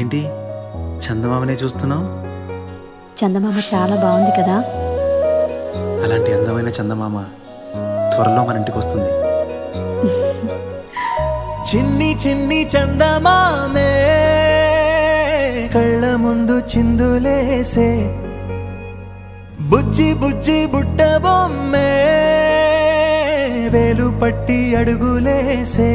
ఏంటి చందమామనే చూస్తున్నావు? చందమామ చాలా బాగుంది కదా. అలాంటి అందమైన చందమామ త్వరలో మన ఇంటికి వస్తుంది. చిన్ని చిన్ని చందమామే కళ్ళ ముందు చిందులేసే, బుజ్జి బుజ్జి బుట్ట బొమ్మే వేలు పట్టి అడుగులేసే,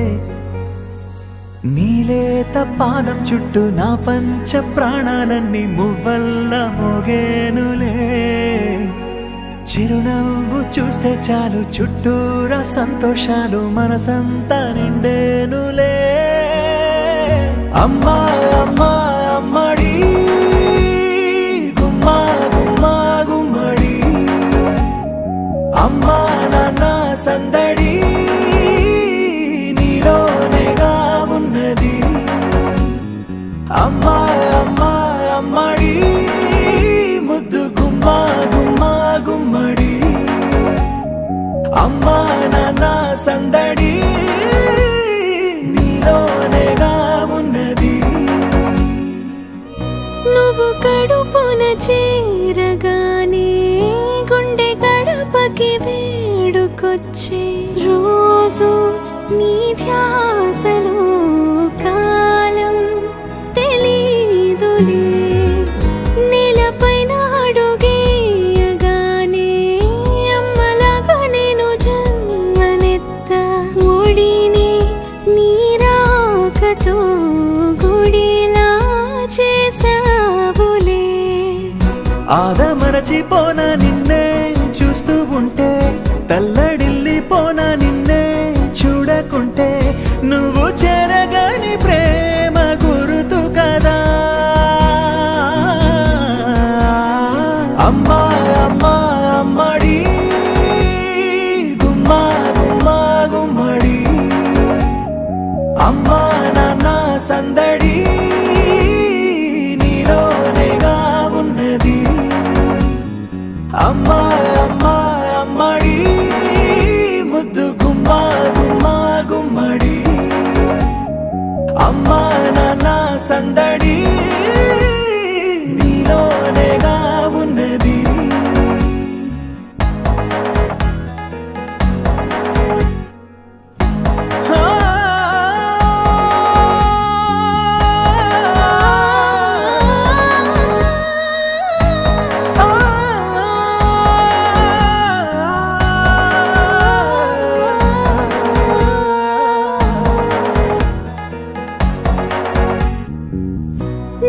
నీలేత పానం చుట్టూ నా పంచ ప్రాణాలన్నీ మువ్వల్ల మోగేనులే, చిరునవ్వు చూస్తే చాలు చుట్టూరా సంతోషాలు మనసంతా నిండేనులే. అమ్మా అమ్మా అమ్మడి గుమ్మా గుమ్మా గుమ్మడి, అమ్మా నాన్న సందడి నీలోనేగా ఉన్నది. అమ్మా అమ్మా అమ్మడి ముద్దు గుమ్మా గుమ్మా గుమ్మడి, అమ్మా నాన్న సందడి నీలోనేగా ఉన్నది. నువ్వు కడుపున చేరగానే గుండె గడపకి వేడుకొచ్చే, రోజు నీ ధ్యాసలో కాలం తెలీదులే, నేలపైన అడుగేయగానే అమ్మలాగా నేను జన్మనెత్త, ఒడిని నీ రాకతో గుడిలా చేసావులే. ఆదమరచిపోన నిన్నే చూస్తూ ఉంటే, తల్లడిల్లిపోన నిన్నే చూడకుంటే, నువ్వు చెరగని ప్రేమ గుర్తు కదా. అమ్మా అమ్మా అమ్మడి గుమ్మా గుమ్మా గుమ్మడి, అమ్మా నాన్న సందడి నీలోనేగా ఉన్నది. అమ్మా అమ్మా అమ్మడి ముద్దు గుమ్మా గుమ్మా గుమ్మడి, అమ్మా నాన్న సందడి నీలోనేగా ఉన్నది.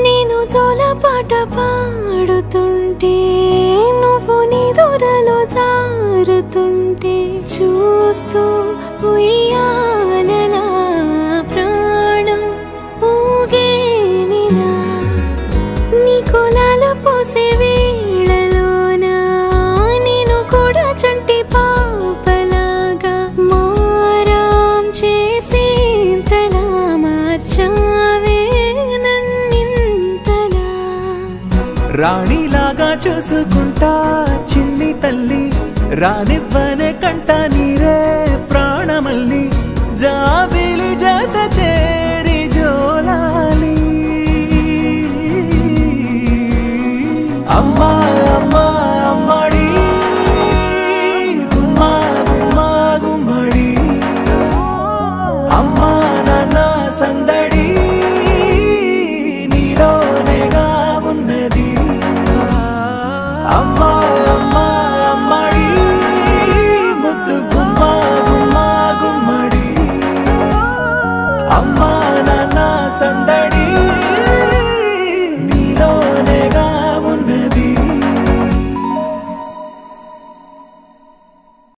నేను జోలపాట పాడుతుంటే, నువ్వు నిదురలో జారుతుంటే, చూస్తూ ఉయ్యాలలా ప్రాణం ఊగేనిలా, నీ కులాల పోసే వేళలోన నేను కూడా చంటి పాపలాగా మారాం చేసేంతలా మార్చావే నన్నింతలా. రాణిలాగా చూసుకుంటా చిన్ని తల్లి, రానివ్వనే కంట నీరే ప్రాణమల్లి, జాబిలి జత చేరి జోలాలి. అమ్మా అమ్మా అమ్మడి గుమ్మా గుమ్మా గుమ్మడి, అమ్మా నాన్న సందడి నీలోనేగా ఉన్నది. అమ్మా అమ్మా అమ్మడి ముద్దు గుమ్మా గుమ్మా గుమ్మడి, అమ్మా నాన్న సందడి